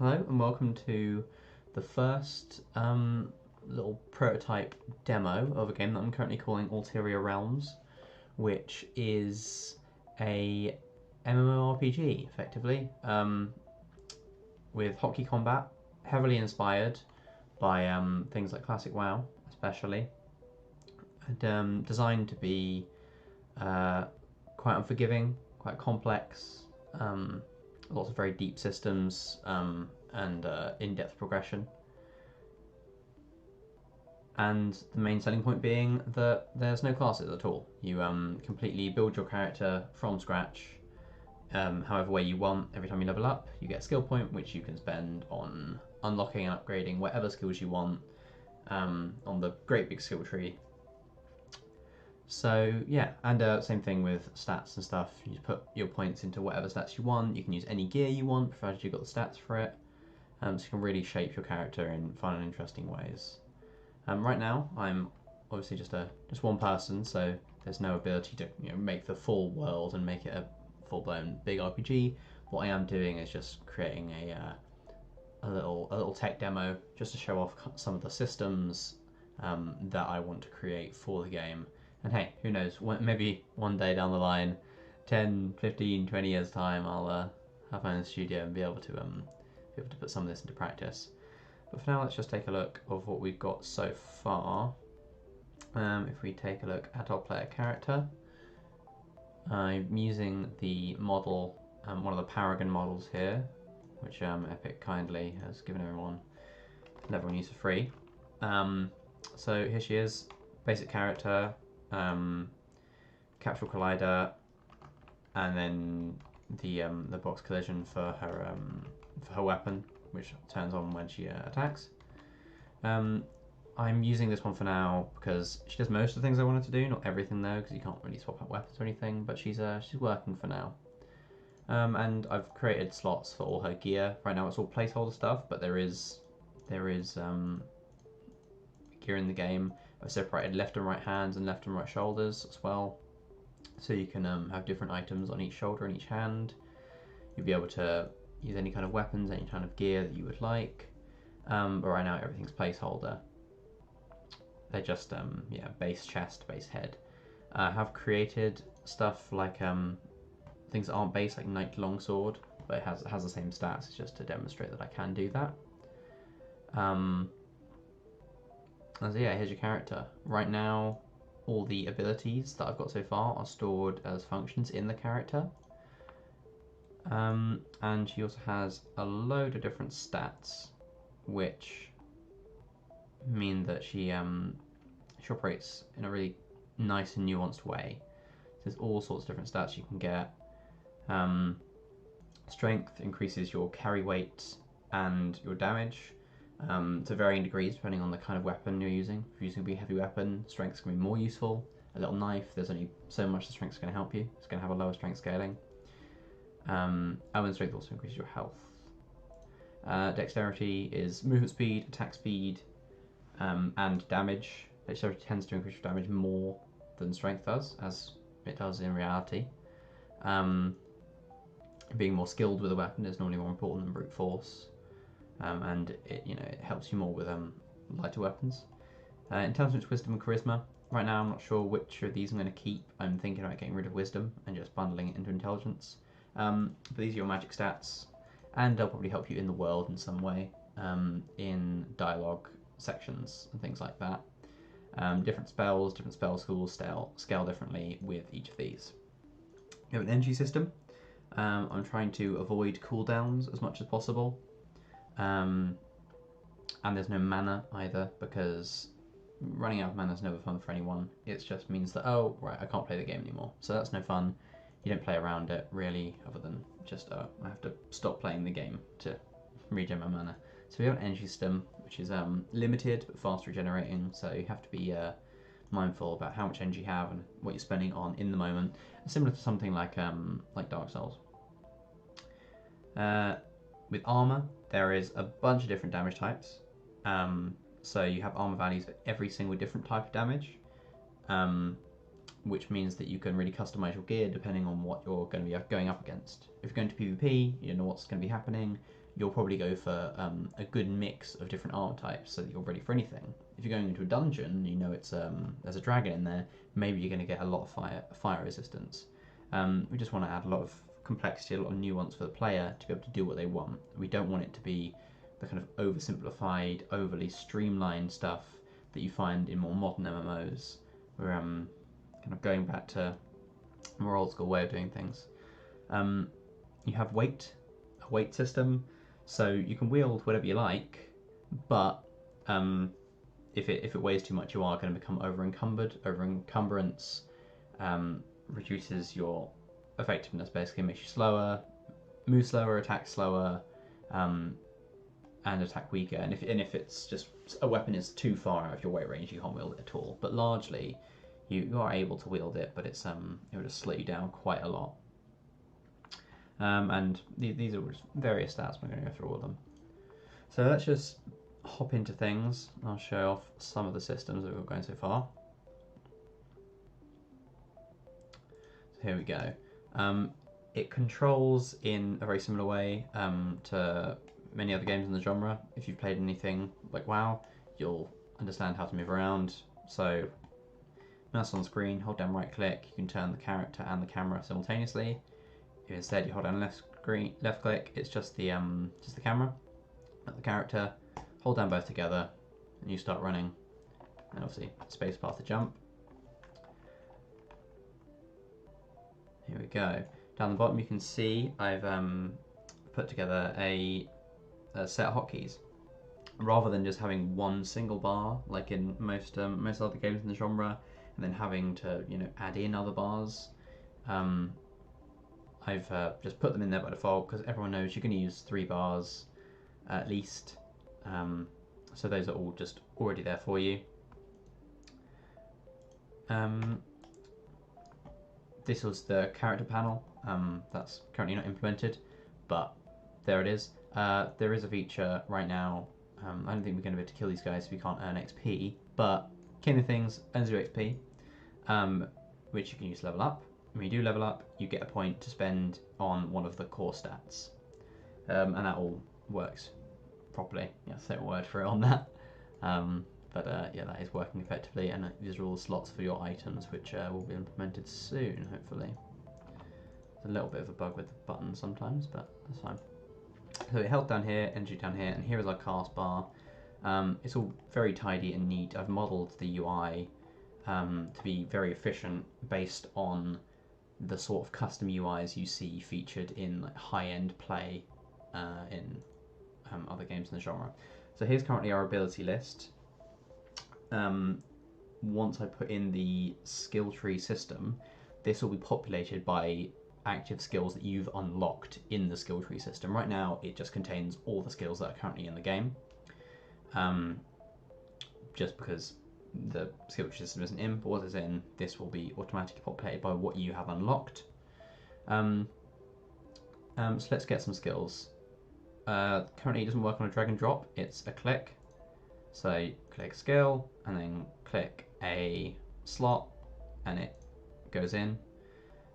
Hello and welcome to the first little prototype demo of a game that I'm currently calling Ulterior Realms, which is a MMORPG, effectively, with hotkey combat, heavily inspired by things like classic WoW, especially, and designed to be quite unforgiving, quite complex, lots of very deep systems, and in-depth progression. And the main selling point being that there's no classes at all. You completely build your character from scratch, however way you want. Every time you level up, you get a skill point, which you can spend on unlocking and upgrading whatever skills you want on the great big skill tree. So yeah, and same thing with stats and stuff. You put your points into whatever stats you want. You can use any gear you want, provided you've got the stats for it. So you can really shape your character in fun and interesting ways. Right now, I'm obviously just one person, so there's no ability to make the full world and make it a full-blown big RPG. What I am doing is just creating a little tech demo just to show off some of the systems that I want to create for the game. And hey, who knows, maybe one day down the line, 10, 15, 20 years time, I'll have my own studio and be able to put some of this into practice. But for now, let's just take a look of what we've got so far. If we take a look at our player character, I'm using the model, one of the Paragon models here, which Epic kindly has given everyone, let everyone use for free. So here she is, basic character, capsule collider, and then the box collision for her weapon, which turns on when she attacks. I'm using this one for now because she does most of the things I wanted to do, not everything though, because you can't really swap out weapons or anything. But she's working for now. And I've created slots for all her gear. Right now it's all placeholder stuff, but there is gear in the game. I've separated left and right hands and left and right shoulders as well, so you can have different items on each shoulder and each hand. You'll be able to use any kind of weapons, any kind of gear that you would like, but right now everything's placeholder. They're just base chest, base head. I have created stuff like things that aren't base, like Knight Longsword, but it has the same stats. It's just to demonstrate that I can do that. So yeah, here's your character. Right now, all the abilities that I've got so far are stored as functions in the character. And she also has a load of different stats, which mean that she operates in a really nice and nuanced way. There's all sorts of different stats you can get. Strength increases your carry weight and your damage to varying degrees depending on the kind of weapon you're using. If you're using a big heavy weapon, strength's going to be more useful. A little knife, there's only so much the strength's going to help you. It's going to have a lower strength scaling. And strength also increases your health. Dexterity is movement speed, attack speed, and damage. Dexterity tends to increase your damage more than strength does, as it does in reality. Being more skilled with a weapon is normally more important than brute force, and it helps you more with lighter weapons. Intelligence, wisdom, and charisma. Right now, I'm not sure which of these I'm going to keep. I'm thinking about getting rid of wisdom and just bundling it into intelligence. But these are your magic stats, and they'll probably help you in the world in some way, in dialogue sections and things like that. Different spells, different spell schools scale differently with each of these. You have an energy system. I'm trying to avoid cooldowns as much as possible. And there's no mana either, because running out of mana is never fun for anyone. It just means that, oh, right, I can't play the game anymore. So that's no fun. You don't play around it, really, other than just, I have to stop playing the game to regen my mana. So we have an energy system, which is limited but fast regenerating, so you have to be mindful about how much energy you have and what you're spending on in the moment. Similar to something like Dark Souls. With armor, there is a bunch of different damage types. So you have armor values for every single different type of damage, which means that you can really customize your gear depending on what you're going to be going up against. If you're going to PvP, you know what's going to be happening. you'll probably go for a good mix of different armor types so that you're ready for anything. If you're going into a dungeon, you know it's there's a dragon in there, maybe you're going to get a lot of fire resistance. We just want to add a lot of complexity, a lot of nuance for the player to be able to do what they want. We don't want it to be the kind of oversimplified, overly streamlined stuff that you find in more modern MMOs, where kind of going back to a more old school way of doing things. You have a weight system, so you can wield whatever you like, but if it weighs too much, you are going to become over-encumbered. Over-encumbrance reduces your effectiveness, basically makes you slower, move slower, attack slower, and attack weaker. And if it's just a weapon is too far out of your weight range, you can't wield it at all. But largely, you are able to wield it, but it's it will just slow you down quite a lot. And these are just various stats. I'm going to go through all of them. So let's just hop into things. I'll show off some of the systems that we've got going so far. So here we go. It controls in a very similar way to many other games in the genre. If you've played anything like WoW, you'll understand how to move around. So mouse on screen, hold down right click, you can turn the character and the camera simultaneously. If instead you hold down left click, it's just the camera, not the character. Hold down both together and you start running, and obviously spacebar to jump. Here we go. Down the bottom you can see I've put together a set of hotkeys. Rather than just having one single bar like in most other games in the genre, and then having to add in other bars, I've just put them in there by default because everyone knows you're going to use 3 bars at least. So those are all just already there for you. This was the character panel. That's currently not implemented, but there it is. There is a feature right now. I don't think we're going to be able to kill these guys if we can't earn XP, but killing things earns you XP, which you can use to level up. When you do level up, you get a point to spend on one of the core stats, and that all works properly. Yeah, say a word for it on that. Yeah, that is working effectively, and these are all the slots for your items, which will be implemented soon, hopefully. There's a little bit of a bug with the buttons sometimes, but that's fine. So it held down here, energy down here, and here is our cast bar. It's all very tidy and neat. I've modelled the UI to be very efficient based on the sort of custom UIs you see featured in high-end play in other games in the genre. So here's currently our ability list. Once I put in the skill tree system, this will be populated by active skills that you've unlocked in the skill tree system. Right now it just contains all the skills that are currently in the game, just because the skill tree system isn't in, but what is in, this will be automatically populated by what you have unlocked. So let's get some skills. Currently it doesn't work on a drag and drop, it's a click. So click skill and then click a slot and it goes in.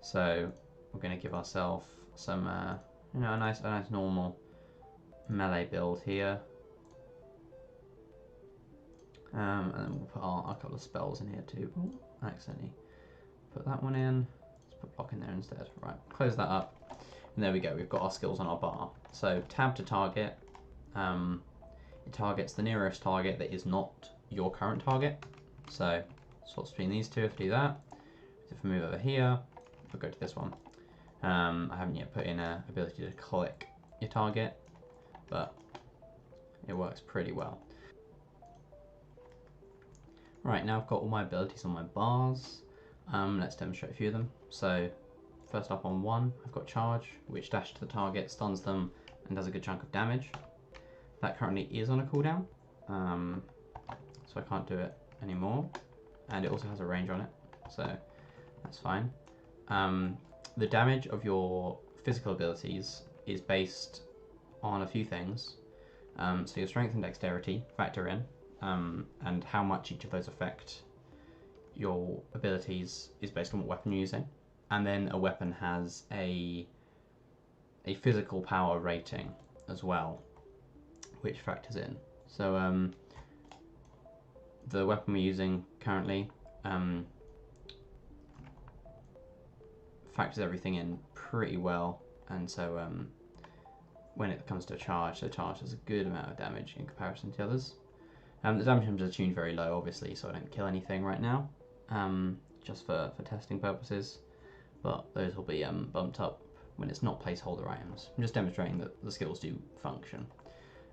So we're going to give ourselves some a nice normal melee build here. And then we'll put our couple of spells in here too. Oh, I accidentally put that one in. Let's put block in there instead. Right, close that up. And there we go, we've got our skills on our bar. So tab to target. It targets the nearest target that is not your current target. So swap between these two if we do that. So if we move over here, we'll go to this one. I haven't yet put in an ability to click your target, but it works pretty well. Right, now I've got all my abilities on my bars. Let's demonstrate a few of them. So first up on 1, I've got charge, which dashes to the target, stuns them, and does a good chunk of damage. That currently is on a cooldown, so I can't do it anymore. And it also has a range on it, so that's fine. The damage of your physical abilities is based on a few things. So your strength and dexterity factor in, and how much each of those affect your abilities is based on what weapon you're using. And then a weapon has a physical power rating. as well, which factors in. So the weapon we're using currently factors everything in pretty well, and so when it comes to charge, the charge does a good amount of damage in comparison to others. The damage numbers are tuned very low, obviously, so I don't kill anything right now, just for testing purposes, but those will be bumped up when it's not placeholder items. I'm just demonstrating that the skills do function.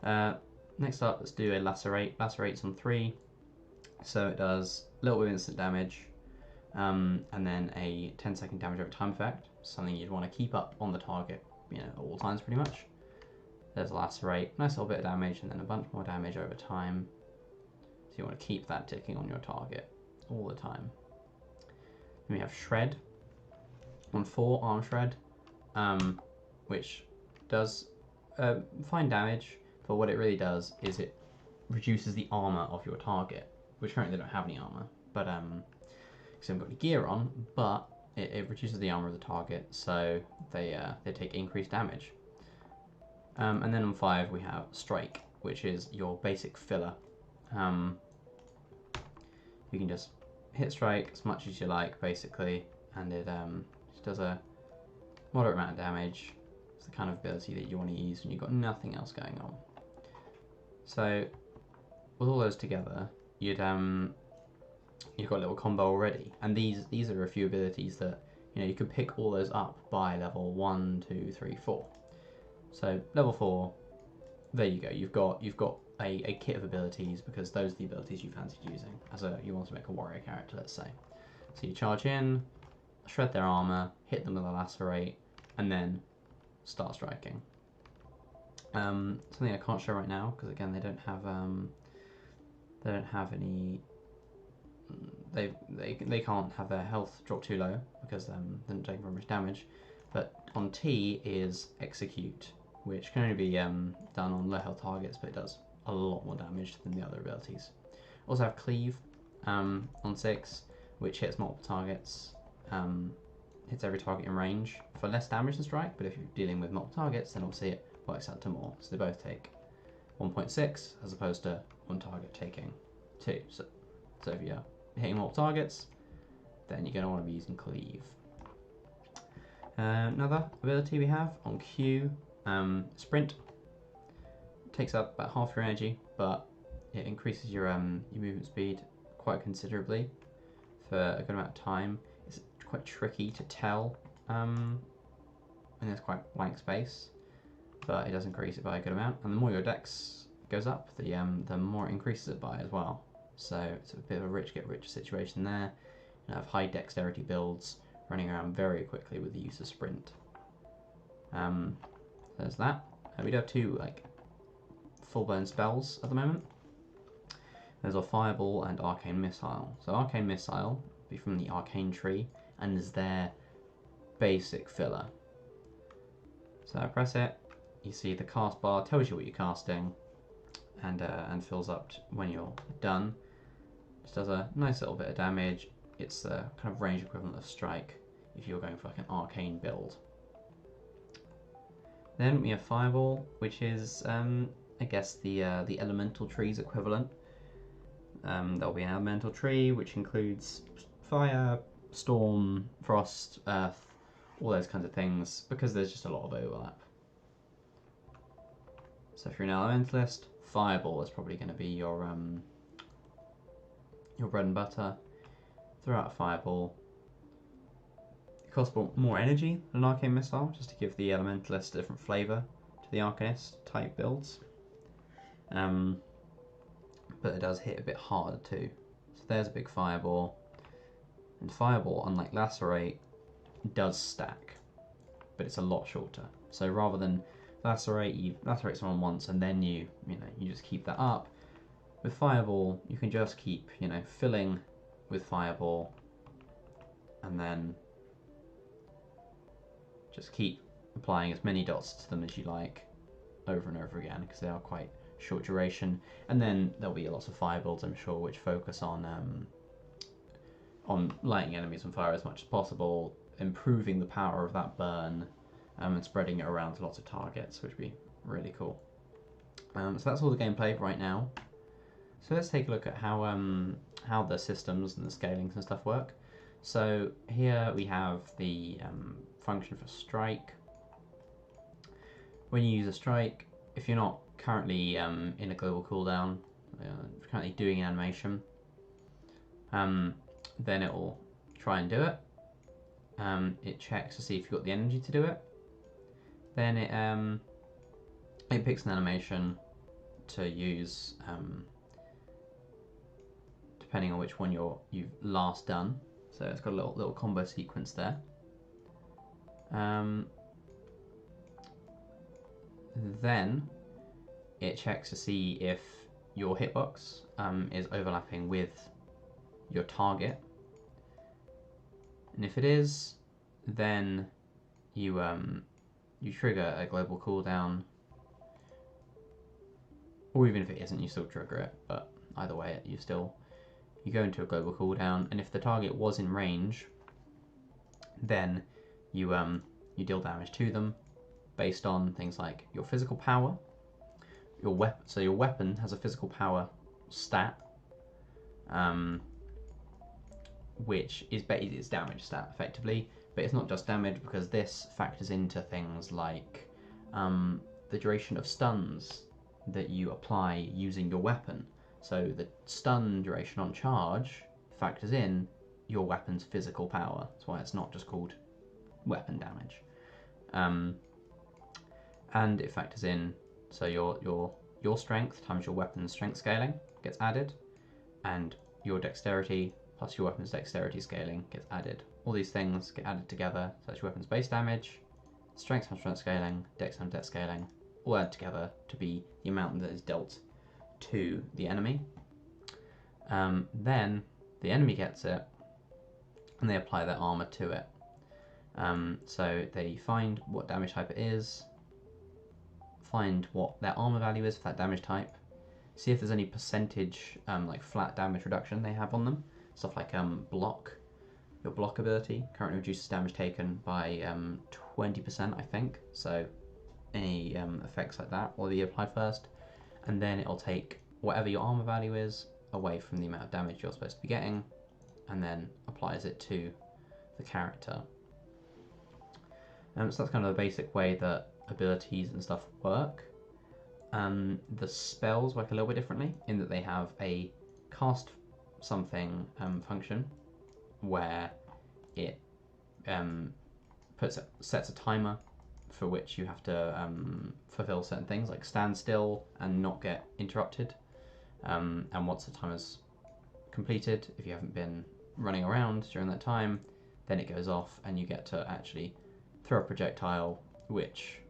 Next up, let's do a Lacerate. Lacerate's on 3, so it does a little bit of instant damage, and then a 10-second damage over time effect, something you'd want to keep up on the target, at all times pretty much. There's a Lacerate, nice little bit of damage, and then a bunch more damage over time. So you want to keep that ticking on your target all the time. Then we have Shred on 4, Arm Shred, which does fine damage, but what it really does is it reduces the armor of your target, which currently they don't have any armor, but because they haven't got any gear on, but it reduces the armor of the target, so they take increased damage. And then on 5 we have Strike, which is your basic filler. You can just hit Strike as much as you like, basically, and it just does a moderate amount of damage. It's the kind of ability that you want to use when you've got nothing else going on. So with all those together, you've got a little combo already, and these are a few abilities that you can pick all those up by level 1, 2, 3, 4. So level 4, there you go. You've got a kit of abilities, because those are the abilities you fancied using as you want to make a warrior character, let's say. So you charge in, shred their armor, hit them with a Lacerate, and then start striking. Something I can't show right now because again they don't have any. They can't have their health drop too low because they don't take very much damage. But on T is Execute, which can only be done on low health targets, but it does a lot more damage than the other abilities. Also have Cleave on 6, which hits multiple targets, hits every target in range for less damage than Strike, but if you're dealing with multiple targets, then obviously it works out to more. So they both take 1.6 as opposed to one target taking 2. So if you're hitting multiple targets, then you're going to want to be using Cleave. Another ability we have on Q, Sprint. Takes up about half your energy, but it increases your movement speed quite considerably for a good amount of time. It's quite tricky to tell when there's quite blank space, but it does increase it by a good amount. And the more your dex goes up, the more it increases it by as well. So it's a bit of a rich get rich situation there. You have high dexterity builds running around very quickly with the use of Sprint. There's that. We do have 2 full-blown spells at the moment. There's a Fireball and Arcane Missile. So Arcane Missile will be from the Arcane tree and is their basic filler. So I press it, you see the cast bar tells you what you're casting, and fills up when you're done. Just does a nice little bit of damage. It's the kind of range equivalent of Strike if you're going for an arcane build. Then we have Fireball, which is I guess the elemental tree's equivalent. There'll be an elemental tree which includes fire, storm, frost, earth, all those kinds of things, because there's just a lot of overlap. So if you're an elementalist, Fireball is probably going to be your bread and butter. Throw out a Fireball. It costs more energy than an Arcane Missile, just to give the elementalist a different flavour to the Arcanist type builds. But it does hit a bit harder too. So there's a big Fireball. And Fireball, unlike Lacerate, does stack, but it's a lot shorter. So rather than Lacerate, you lacerate someone once and then you just keep that up. With Fireball, you can just keep filling with Fireball, and then just keep applying as many dots to them as you like over and over again, because they are quite short duration. And then there'll be lots of fireballs, I'm sure, which focus on lighting enemies on fire as much as possible, improving the power of that burn, and spreading it around to lots of targets, which would be really cool. So that's all the gameplay right now. So let's take a look at how the systems and the scalings and stuff work. So here we have the function for strike. When you use a strike, if you're not currently in a global cooldown, currently doing an animation, then it will try and do it. It checks to see if you've got the energy to do it. Then it picks an animation to use depending on which one you've last done. So it's got a little combo sequence there. Then it checks to see if your hitbox is overlapping with your target, and if it is, then you trigger a global cooldown, or even if it isn't, you still trigger it. But either way, you go into a global cooldown, and if the target was in range, then you deal damage to them based on things like your physical power, your weapon. So your weapon has a physical power stat, which is its damage stat effectively, but it's not just damage, because this factors into things like the duration of stuns that you apply using your weapon. So the stun duration on charge factors in your weapon's physical power. That's why it's not just called weapon damage. And it factors in, so your strength times your weapon's strength scaling gets added, and your dexterity plus your weapon's dexterity scaling gets added. All these things get added together, so that's your weapon's base damage, strength times strength scaling, dex times dex scaling, all add together to be the amount that is dealt to the enemy. Then the enemy gets it, and they apply their armor to it. So they find what damage type it is, find what their armor value is for that damage type, see if there's any percentage like flat damage reduction they have on them. Stuff like block. Your block ability currently reduces damage taken by 20%, I think. So any effects like that will be applied first, and then it'll take whatever your armor value is away from the amount of damage you're supposed to be getting, and then applies it to the character. So that's kind of the basic way that abilities and stuff work. The spells work a little bit differently in that they have a cast something function where it sets a timer for which you have to fulfill certain things, like stand still and not get interrupted. And once the timer's completed, if you haven't been running around during that time, then it goes off and you get to actually throw a projectile which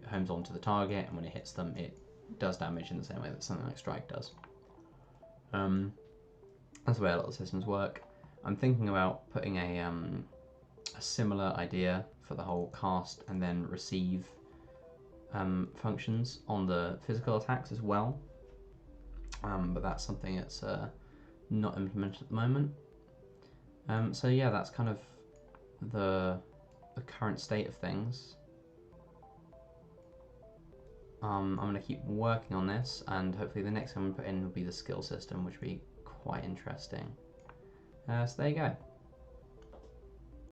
homes onto the target, and when it hits them it does damage in the same way that something like strike does. That's the way a lot of systems work. I'm thinking about putting a similar idea for the whole cast and then receive functions on the physical attacks as well, but that's something that's not implemented at the moment. So yeah, that's kind of the current state of things. I'm going to keep working on this, and hopefully the next one we put in will be the skill system, which will be quite interesting. So there you go.